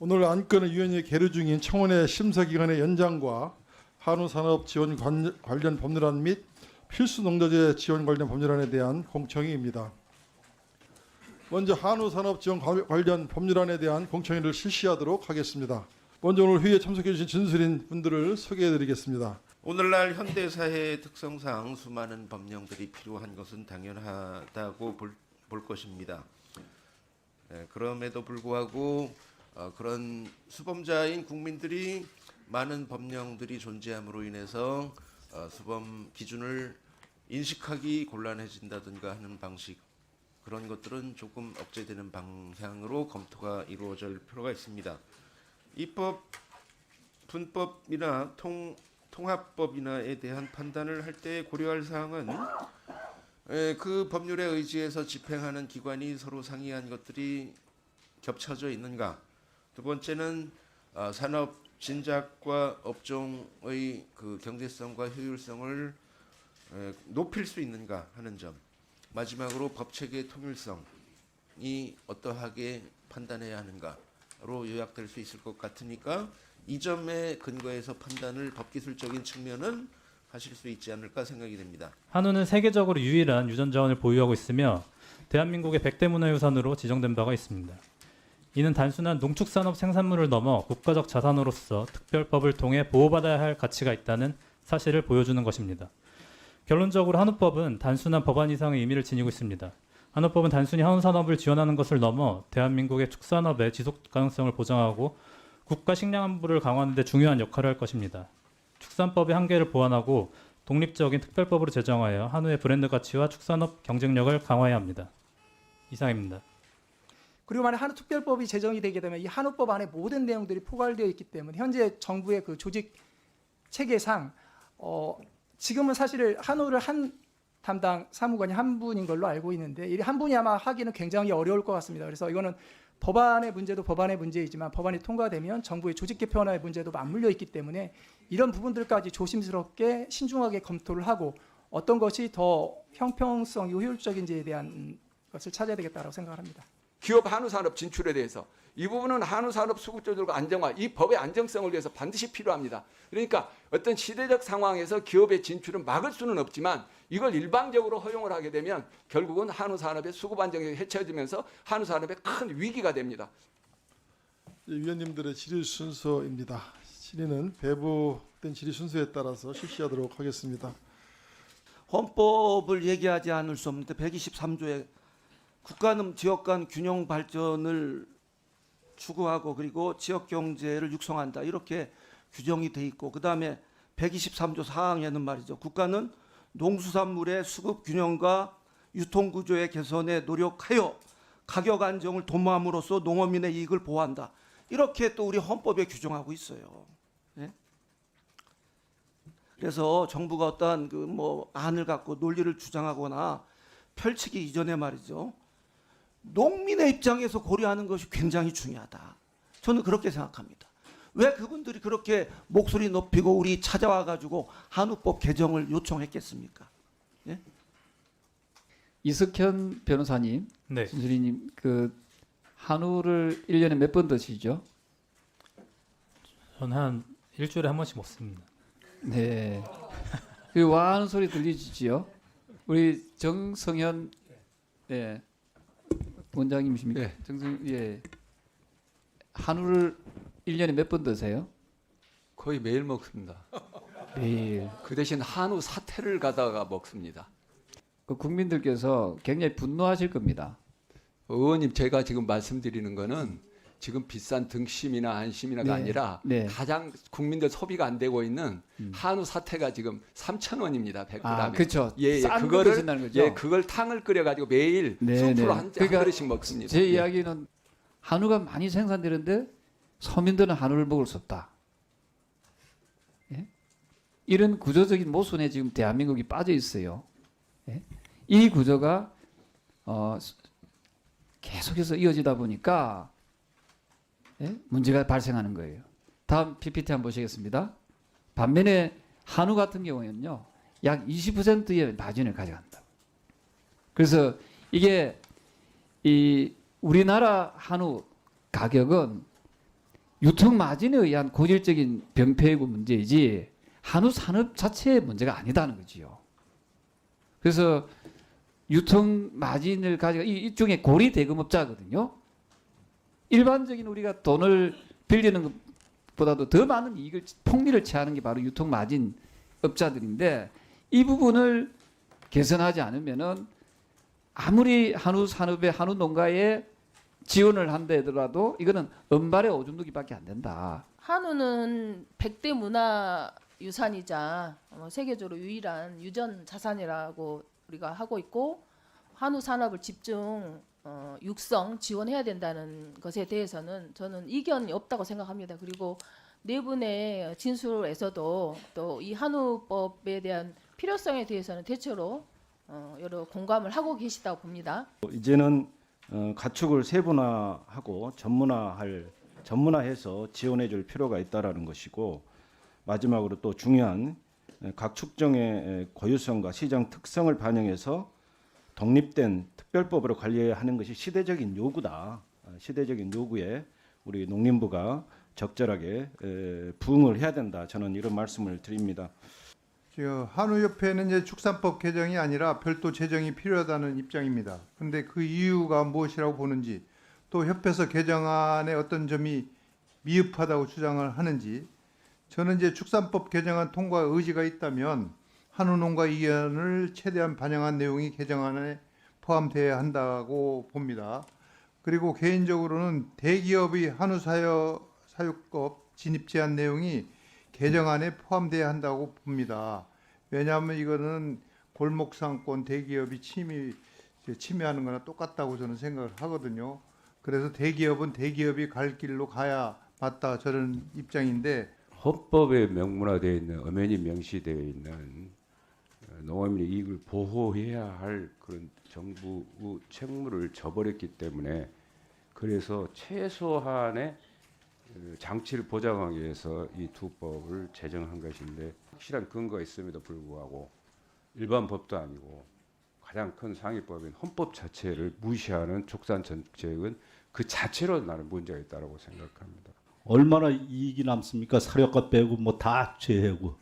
오늘 안건은 위원회 계류 중인 청원회 심사기간의 연장과 한우산업지원 관련 법률안 및 필수농자재 지원 관련 법률안에 대한 공청회입니다. 먼저 한우산업지원 관련 법률안에 대한 공청회를 실시하도록 하겠습니다. 먼저 오늘 회의에 참석해 주신 진술인 분들을 소개해 드리겠습니다. 오늘날 현대사회의 특성상 수많은 법령들이 필요한 것은 당연하다고 볼 것입니다. 그럼에도 불구하고 그런 수범자인 국민들이 많은 법령들이 존재함으로 인해서 수범 기준을 인식하기 곤란해진다든가 하는 방식, 그런 것들은 조금 억제되는 방향으로 검토가 이루어질 필요가 있습니다. 입법, 분법이나 통합법이나에 대한 판단을 할 때 고려할 사항은 그 법률의 의지에서 집행하는 기관이 서로 상이한 것들이 겹쳐져 있는가. 두 번째는 산업 진작과 업종의 그 경제성과 효율성을 높일 수 있는가 하는 점. 마지막으로 법체계의 통일성이 어떠하게 판단해야 하는가로 요약될 수 있을 것 같으니까 이 점에 근거해서 판단을 법기술적인 측면은 하실 수 있지 않을까 생각이 됩니다. 한우는 세계적으로 유일한 유전 자원을 보유하고 있으며 대한민국의 100대 문화유산으로 지정된 바가 있습니다. 이는 단순한 농축산업 생산물을 넘어 국가적 자산으로서 특별법을 통해 보호받아야 할 가치가 있다는 사실을 보여주는 것입니다. 결론적으로 한우법은 단순한 법안 이상의 의미를 지니고 있습니다. 한우법은 단순히 한우산업을 지원하는 것을 넘어 대한민국의 축산업의 지속 가능성을 보장하고 국가 식량 안보를 강화하는 데 중요한 역할을 할 것입니다. 축산법의 한계를 보완하고 독립적인 특별법으로 제정하여 한우의 브랜드 가치와 축산업 경쟁력을 강화해야 합니다. 이상입니다. 그리고 만약 한우특별법이 제정이 되게 되면 이 한우법 안에 모든 내용들이 포괄되어 있기 때문에 현재 정부의 그 조직 체계상 지금은 사실 한우를 한 담당 사무관이 한 분인 걸로 알고 있는데 이 한 분이 아마 하기는 굉장히 어려울 것 같습니다. 그래서 이거는 법안의 문제도 법안의 문제이지만 법안이 통과되면 정부의 조직 개편화의 문제도 맞물려 있기 때문에 이런 부분들까지 조심스럽게 신중하게 검토를 하고 어떤 것이 더 형평성이고 효율적인지에 대한 것을 찾아야 되겠다고 생각합니다. 기업 한우산업 진출에 대해서 이 부분은 한우산업 수급조절과 안정화, 이 법의 안정성을 위해서 반드시 필요합니다. 그러니까 어떤 시대적 상황에서 기업의 진출은 막을 수는 없지만 이걸 일방적으로 허용을 하게 되면 결국은 한우산업의 수급 안정이 해쳐지면서 한우산업에 큰 위기가 됩니다. 위원님들의 질의 순서입니다. 질의는 배부된 질의 순서에 따라서 실시하도록 하겠습니다. 헌법을 얘기하지 않을 수 없는데 123조에 국가는 지역 간 균형 발전을 추구하고 그리고 지역 경제를 육성한다 이렇게 규정이 돼 있고 그다음에 123조 4항에는 말이죠. 국가는 농수산물의 수급 균형과 유통 구조의 개선에 노력하여 가격 안정을 도모함으로써 농어민의 이익을 보호한다. 이렇게 또 우리 헌법에 규정하고 있어요. 네? 그래서 정부가 어떠한 그 뭐 안을 갖고 논리를 주장하거나 펼치기 이전에 말이죠. 농민의 입장에서 고려하는 것이 굉장히 중요하다. 저는 그렇게 생각합니다. 왜 그분들이 그렇게 목소리 높이고 우리 찾아와 가지고 한우법 개정을 요청했겠습니까? 예? 이석현 변호사님, 네. 진수리님, 그 한우를 1년에 몇 번 드시죠? 저는 한 일주일에 한 번씩 먹습니다. 네. 그 와하는 소리 들리시지요? 우리 정성현, 네. 원장님이십니까? 예. 예. 한우를 1년에 몇 번 드세요? 거의 매일 먹습니다. 매일. 그 대신 한우 사태를 가다가 먹습니다. 그 국민들께서 굉장히 분노하실 겁니다. 의원님, 제가 지금 말씀드리는 거는 지금 비싼 등심이나 안심이나가 네. 아니라 네. 가장 국민들 소비가 안 되고 있는 한우 사태가 지금 3,000원입니다. 100g에. 아, 그렇죠. 예, 싼 거 그거를 드신다는 거죠? 예, 그걸 탕을 끓여 가지고 매일 네, 수프로 네. 한 그러니까 그릇씩 먹습니다. 제 예. 이야기는 한우가 많이 생산되는데 서민들은 한우를 먹을 수 없다. 예? 이런 구조적인 모순에 지금 대한민국이 빠져 있어요. 예? 이 구조가 계속해서 이어지다 보니까 예? 문제가 발생하는 거예요. 다음 PPT 한번 보시겠습니다. 반면에 한우 같은 경우에는요, 약 20%의 마진을 가져간다. 그래서 이게 이 우리나라 한우 가격은 유통 마진에 의한 고질적인 병폐이고 문제이지 한우 산업 자체의 문제가 아니다는 거지요. 그래서 유통 마진을 가지고 일종의 고리 대금업자거든요. 일반적인 우리가 돈을 빌리는 것보다도 더 많은 이익을 폭리를 취하는 게 바로 유통 마진 업자들인데 이 부분을 개선하지 않으면은 아무리 한우 산업에 한우 농가에 지원을 한다 하더라도 이거는 은발의 오줌 누기밖에 안 된다. 한우는 100대 문화 유산이자 세계적으로 유일한 유전 자산이라고 우리가 하고 있고 한우 산업을 집중 육성 지원해야 된다는 것에 대해서는 저는 이견이 없다고 생각합니다. 그리고 네 분의 진술에서도 또 이 한우법에 대한 필요성에 대해서는 대체로 여러 공감을 하고 계시다고 봅니다. 이제는 가축을 세분화하고 전문화해서 지원해줄 필요가 있다라는 것이고 마지막으로 또 중요한 각 축종의 고유성과 시장 특성을 반영해서 독립된 특별법으로 관리하는 것이 시대적인 요구다. 시대적인 요구에 우리 농림부가 적절하게 부응을 해야 된다. 저는 이런 말씀을 드립니다. 한우협회는 이제 축산법 개정이 아니라 별도 제정이 필요하다는 입장입니다. 그런데 그 이유가 무엇이라고 보는지 또 협회에서 개정안에 어떤 점이 미흡하다고 주장을 하는지 저는 이제 축산법 개정안 통과 의지가 있다면 한우농가 의견을 최대한 반영한 내용이 개정안에 포함되어야 한다고 봅니다. 그리고 개인적으로는 대기업의 한우사육법 진입 제한 내용이 개정안에 포함돼야 한다고 봅니다. 왜냐하면 이거는 골목상권 대기업이 침해하는 거나 똑같다고 저는 생각을 하거든요. 그래서 대기업은 대기업이 갈 길로 가야 맞다 저는 입장인데 헌법에 명문화되어 있는 엄연히 명시되어 있는 농업인의 이익을 보호해야 할 그런 정부 책무를 저버렸기 때문에 그래서 최소한의 장치를 보장하기 위해서 이 두 법을 제정한 것인데 확실한 근거가 있음에도 불구하고 일반 법도 아니고 가장 큰 상위법인 헌법 자체를 무시하는 축산 정책은 그 자체로 나는 문제가 있다고 생각합니다. 얼마나 이익이 남습니까? 사료값 빼고 뭐 다 제외하고.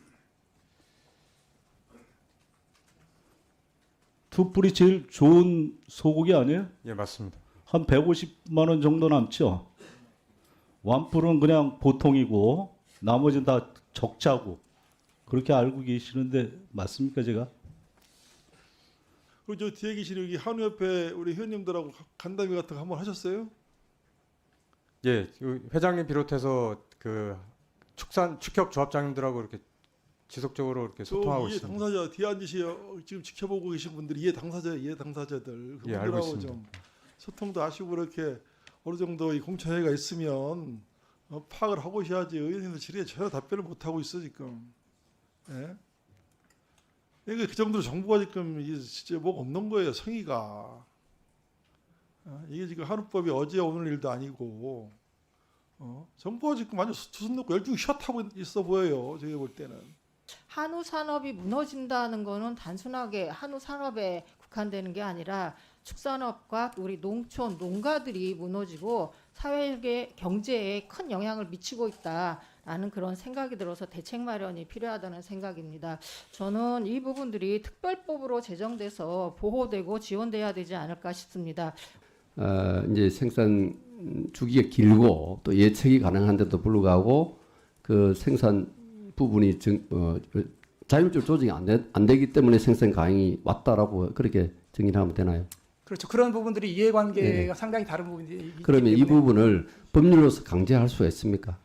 투뿔이 제일 좋은 소고기 아니에요? 예, 맞습니다. 한 150만 원 정도 남죠. 완뿔은 그냥 보통이고 나머지는 다 적자고 그렇게 알고 계시는데 맞습니까 제가? 그리고 저 뒤에 계신 여기 한우협회 우리 회원님들하고 간담회 같은 거 한번 하셨어요? 예, 그 회장님 비롯해서 그 축협 조합장님들하고 이렇게 지속적으로 이렇게 소통하고 이해 있습니다. 당사자 뒤에 앉으시어 지금 지켜보고 계신 분들이 이해 당사자들 예, 알고 그분들하고 있습니다. 좀 소통도 하시고 그렇게 어느 정도 이 공천회가 있으면 파악을 하고 오셔야지 의원님들 질의에 전혀 답변을 못 하고 있어 지금. 예? 이게 그 정도로 정부가 지금 이게 진짜 뭐가 없는 거예요 성의가. 이게 지금 한우법이 어제 오늘 일도 아니고 정부가 지금 완전 두 손 놓고 열중히 샷하고 있어 보여요 제가 볼 때는. 한우 산업이 무너진다는 거는 단순하게 한우 산업에 국한되는 게 아니라 축산업과 우리 농촌 농가들이 무너지고 사회 경제에 큰 영향을 미치고 있다라는 그런 생각이 들어서 대책 마련이 필요하다는 생각입니다. 저는 이 부분들이 특별법으로 제정돼서 보호되고 지원돼야 되지 않을까 싶습니다. 이제 생산 주기가 길고 또 예측이 가능한데도 불구하고 그 생산 부분이 자율적으로 조정이 안 되기 때문에 생산 가능이 왔다라고 그렇게 정의하면 되나요? 그렇죠. 그런 부분들이 이해관계가 상당히 다른 부분이 그러면 이 부분을 법률로서 강제할 수가 있습니까?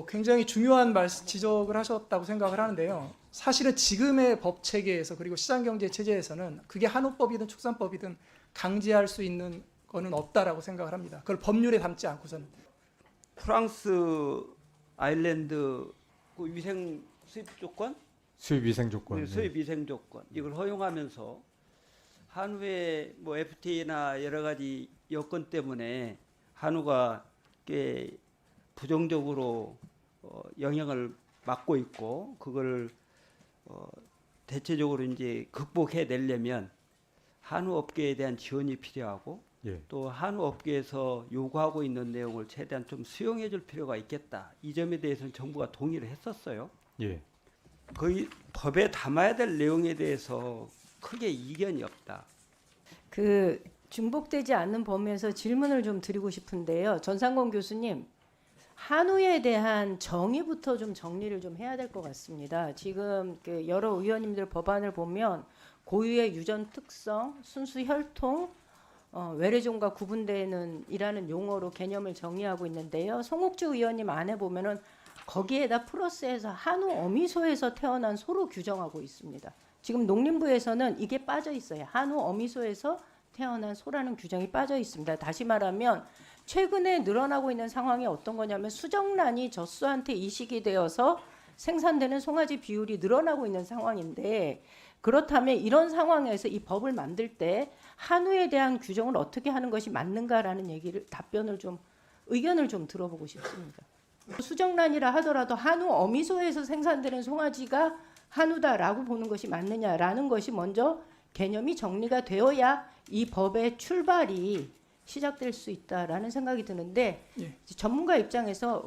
굉장히 중요한 지적을 하셨다고 생각을 하는데요. 사실은 지금의 법 체계에서 그리고 시장경제 체제에서는 그게 한우법이든 축산법이든 강제할 수 있는 거는 없다라고 생각을 합니다. 그걸 법률에 담지 않고서는. 프랑스, 아일랜드 그 위생 수입 조건, 수입 위생 조건, 수입 위생 조건 이걸 허용하면서 한우의 뭐 FTA나 여러 가지 여건 때문에 한우가 꽤 부정적으로 영향을 받고 있고 그걸 대체적으로 이제 극복해 내려면 한우 업계에 대한 지원이 필요하고 예. 또 한우 업계에서 요구하고 있는 내용을 최대한 좀 수용해 줄 필요가 있겠다. 이 점에 대해서는 정부가 동의를 했었어요. 예. 거의 법에 담아야 될 내용에 대해서 크게 이견이 없다. 그 중복되지 않는 범위에서 질문을 좀 드리고 싶은데요. 전상권 교수님, 한우에 대한 정의부터 좀 정리를 좀 해야 될 것 같습니다. 지금 그 여러 의원님들 법안을 보면 고유의 유전 특성, 순수 혈통, 외래종과 구분되는 이라는 용어로 개념을 정리하고 있는데요. 송옥주 의원님 안에 보면은 거기에다 플러스해서 한우 어미소에서 태어난 소로 규정하고 있습니다. 지금 농림부에서는 이게 빠져 있어요. 한우 어미소에서 태어난 소라는 규정이 빠져 있습니다. 다시 말하면 최근에 늘어나고 있는 상황이 어떤 거냐면 수정란이 젖소한테 이식이 되어서 생산되는 송아지 비율이 늘어나고 있는 상황인데, 그렇다면 이런 상황에서 이 법을 만들 때 한우에 대한 규정을 어떻게 하는 것이 맞는가라는 의견을 좀 들어보고 싶습니다. 수정란이라 하더라도 한우 어미소에서 생산되는 송아지가 한우다라고 보는 것이 맞느냐라는 것이 먼저 개념이 정리가 되어야 이 법의 출발이 시작될 수 있다라는 생각이 드는데, 예. 전문가 입장에서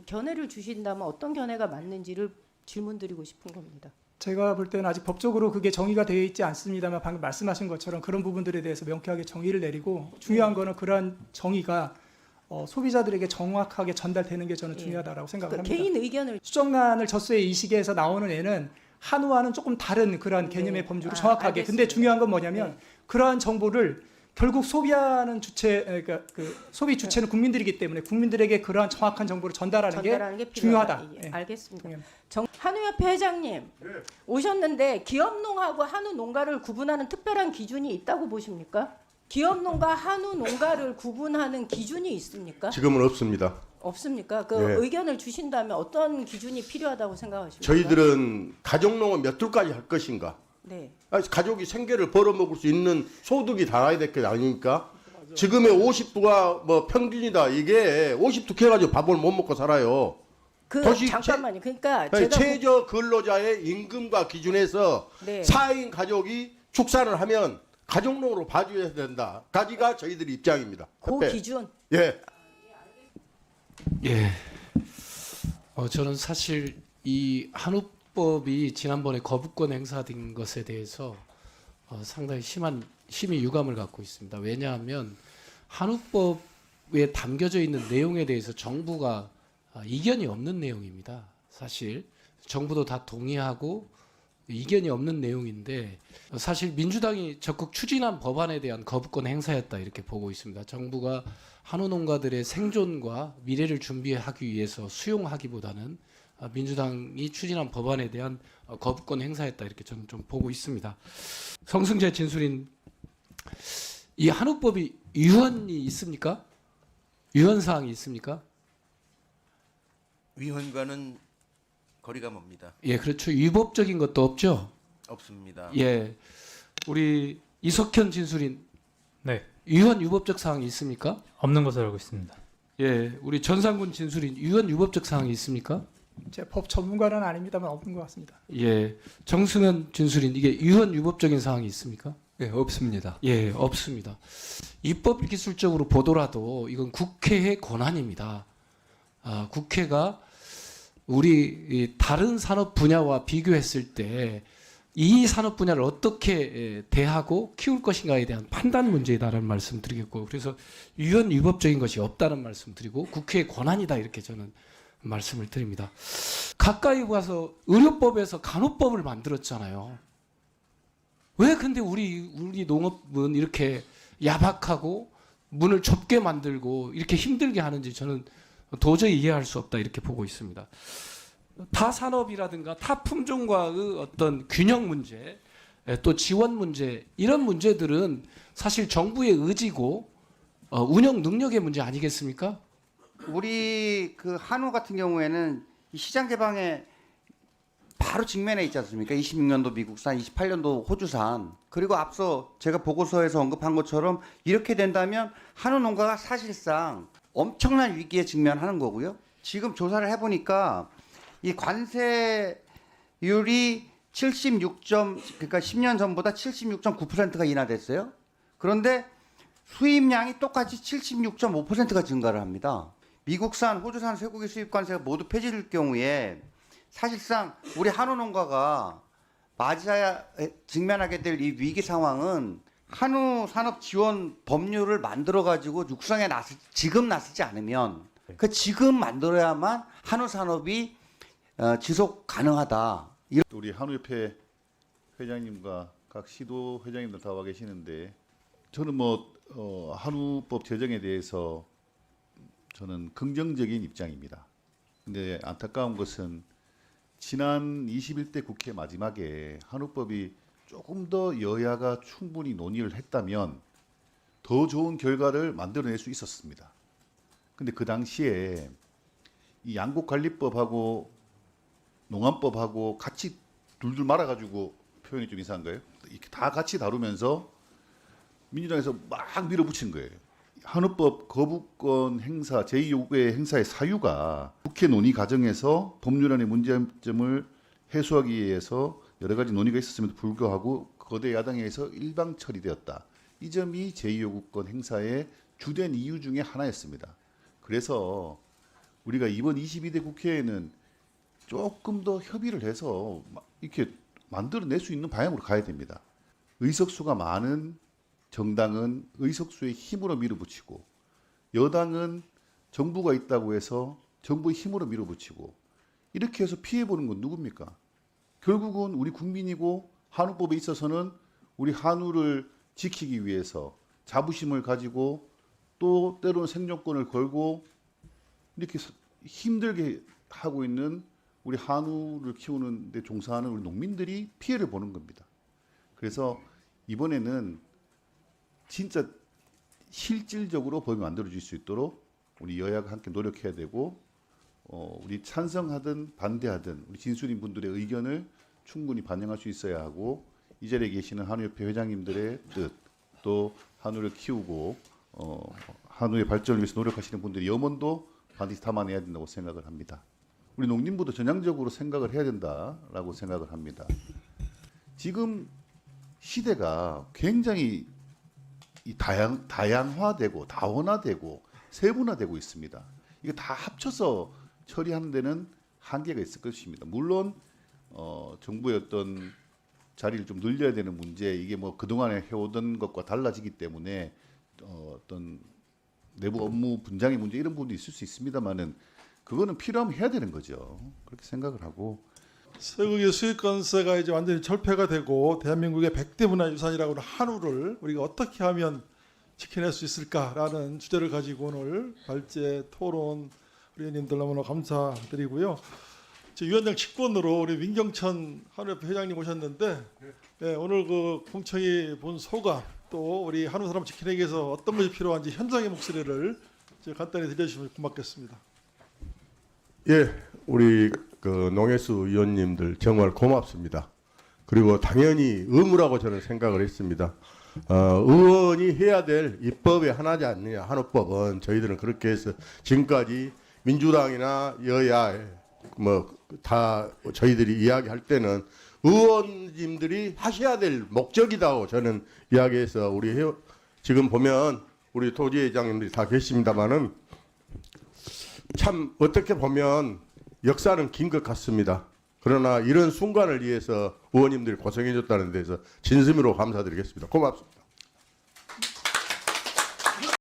견해를 주신다면 어떤 견해가 맞는지를 질문드리고 싶은 겁니다. 제가 볼 때는 아직 법적으로 그게 정의가 되어 있지 않습니다만 방금 말씀하신 것처럼 그런 부분들에 대해서 명쾌하게 정의를 내리고, 중요한 거는 그러한 정의가 소비자들에게 정확하게 전달되는 게 저는 중요하다고 생각을 합니다. 개인 의견을 수정란을 젖소에 이식해서 나오는 애는 한우와는 조금 다른 그러한 개념의 범주로 정확하게. 근데 중요한 건 뭐냐면 그러한 정보를 결국 소비하는 그러니까 그 소비 주체는 국민들이기 때문에 국민들에게 그러한 정확한 정보를 전달하는 게 중요하다. 예, 알겠습니다. 한우협회 회장님 오셨는데 기업농하고 한우 농가를 구분하는 특별한 기준이 있다고 보십니까? 기업농가 한우 농가를 구분하는 기준이 있습니까? 지금은 없습니다. 없습니까? 그 네. 의견을 주신다면 어떤 기준이 필요하다고 생각하십니까? 저희들은 가족농은 몇 둘까지 할 것인가? 네. 가족이 생계를 벌어먹을 수 있는 소득이 달아야 될 게 아닙니까? 지금의 50두가 뭐 평균이다. 이게 50두 해가지고 밥을 못 먹고 살아요. 잠깐만요. 그러니까 제가 제가 최저 근로자의 임금과 기준에서 네. 4인 가족이 축산을 하면 가족농으로 봐줘야 된다. 가지가 저희들의 입장입니다. 그 협회. 기준. 예. 예. 저는 사실 이 한우법이 지난번에 거부권 행사된 것에 대해서 상당히 심히 유감을 갖고 있습니다. 왜냐하면 한우법에 담겨져 있는 내용에 대해서 정부가 이견이 없는 내용입니다. 사실 정부도 다 동의하고 이견이 없는 내용인데, 사실 민주당이 적극 추진한 법안에 대한 거부권 행사였다 이렇게 보고 있습니다. 정부가 한우 농가들의 생존과 미래를 준비하기 위해서 수용하기보다는 민주당이 추진한 법안에 대한 거부권 행사였다 이렇게 저는 좀 보고 있습니다. 성승재 진술인, 이 한우법이 위헌이 있습니까? 위헌 사항이 있습니까? 위헌과는 거리가 멉니다. 예, 그렇죠. 위법적인 것도 없죠. 없습니다. 예, 우리 이석현 진술인, 네, 위헌 유법적 사항이 있습니까? 없는 것으로 알고 있습니다. 예, 우리 전상군 진술인, 위헌 유법적 사항이 있습니까? 제 법 전문가는 아닙니다만 없는 것 같습니다. 예, 정승현 진술인, 이게 위헌 유법적인 사항이 있습니까? 예, 없습니다. 예, 없습니다. 입법 기술적으로 보더라도 이건 국회의 권한입니다. 국회가 우리 이 다른 산업 분야와 비교했을 때 이 산업 분야를 어떻게 대하고 키울 것인가에 대한 판단 문제이다라는 말씀 드리겠고, 그래서 위헌 위법적인 것이 없다는 말씀 드리고 국회의 권한이다 이렇게 저는 말씀을 드립니다. 가까이 가서 의료법에서 간호법을 만들었잖아요. 왜 근데 우리 농업은 이렇게 야박하고 문을 좁게 만들고 이렇게 힘들게 하는지 저는 도저히 이해할 수 없다 이렇게 보고 있습니다. 타 산업이라든가 타 품종과의 어떤 균형 문제, 또 지원 문제, 이런 문제들은 사실 정부의 의지고 운영 능력의 문제 아니겠습니까? 우리 그 한우 같은 경우에는 이 시장 개방에 바로 직면해 있지 않습니까? 26년도 미국산, 28년도 호주산. 그리고 앞서 제가 보고서에서 언급한 것처럼 이렇게 된다면 한우 농가가 사실상 엄청난 위기에 직면하는 거고요. 지금 조사를 해보니까 이 관세율이 76. 그러니까 10년 전보다 76.9%가 인하됐어요. 그런데 수입량이 똑같이 76.5%가 증가를 합니다. 미국산, 호주산, 쇠고기 수입 관세가 모두 폐지될 경우에 사실상 우리 한우 농가가 맞아야 직면하게 될 이 위기 상황은 한우 산업 지원 법률을 만들어 가지고 육성에 지금 나서지 않으면 그 지금 만들어야만 한우 산업이 지속 가능하다. 우리 한우협회 회장님과 각 시도 회장님들 다 와 계시는데 저는 한우법 제정에 대해서 저는 긍정적인 입장입니다. 근데 안타까운 것은 지난 21대 국회 마지막에 한우법이 조금 더 여야가 충분히 논의를 했다면 더 좋은 결과를 만들어낼 수 있었습니다. 근데 그 당시에 이 양곡관리법하고 농안법하고 같이 둘둘 말아가지고 표현이 좀 이상한 거예요. 이렇게 다 같이 다루면서 민주당에서 막 밀어붙인 거예요. 한우법 거부권 행사, 제2요구의 행사의 사유가 국회 논의 과정에서 법률안의 문제점을 해소하기 위해서 여러 가지 논의가 있었음에도 불구하고 거대 야당에 의해서 일방 처리되었다. 이 점이 제2요구권 행사의 주된 이유 중에 하나였습니다. 그래서 우리가 이번 22대 국회에는 조금 더 협의를 해서 이렇게 만들어낼 수 있는 방향으로 가야 됩니다. 의석수가 많은 정당은 의석수의 힘으로 밀어붙이고 여당은 정부가 있다고 해서 정부의 힘으로 밀어붙이고 이렇게 해서 피해보는 건 누굽니까? 결국은 우리 국민이고 한우법에 있어서는 우리 한우를 지키기 위해서 자부심을 가지고 또 때로는 생존권을 걸고 이렇게 힘들게 하고 있는 우리 한우를 키우는 데 종사하는 우리 농민들이 피해를 보는 겁니다. 그래서 이번에는 진짜 실질적으로 법이 만들어질 수 있도록 우리 여야가 함께 노력해야 되고 우리 찬성하든 반대하든 우리 진술인 분들의 의견을 충분히 반영할 수 있어야 하고 이 자리에 계시는 한우협회 회장님들의 뜻, 또 한우를 키우고 한우의 발전을 위해서 노력하시는 분들의 염원도 반드시 담아내야 된다고 생각을 합니다. 우리 농림부도 전향적으로 생각을 해야 된다라고 생각을 합니다. 지금 시대가 굉장히 다양화되고 다원화되고 세분화되고 있습니다. 이게 다 합쳐서 처리하는 데는 한계가 있을 것입니다. 물론 정부의 어떤 자리를 좀 늘려야 되는 문제, 이게 그동안에 해오던 것과 달라지기 때문에 어떤 내부 업무 분장의 문제 이런 부분도 있을 수 있습니다만은 그거는 필요하면 해야 되는 거죠. 그렇게 생각을 하고 쇠고기 수입관세가 이제 완전히 철폐가 되고 대한민국의 100대 문화유산이라고 하는 한우를 우리가 어떻게 하면 지켜낼 수 있을까라는 주제를 가지고 오늘 발제 토론 우리 의원님들 너무나 감사드리고요. 위원장 직권으로 우리 민경천 한우협회 회장님 오셨는데 오늘 그 공청회 본 소감 또 우리 한우 산업 지키기 위해서 어떤 것이 필요한지 현장의 목소리를 간단히 들려주시면 고맙겠습니다. 예, 우리 농해수 위원님들 정말 고맙습니다. 그리고 당연히 의무라고 저는 생각을 했습니다. 의원이 해야 될 입법의 하나지 않느냐. 한우법은 저희들은 그렇게 해서 지금까지 민주당이나 여야 다 저희들이 이야기할 때는 의원님들이 하셔야 될 목적이다고 저는 이야기해서 지금 보면 우리 토지회장님들이 다 계십니다만은 참 어떻게 보면 역사는 긴 것 같습니다. 그러나 이런 순간을 위해서 의원님들이 고생해 줬다는 데서 진심으로 감사드리겠습니다. 고맙습니다.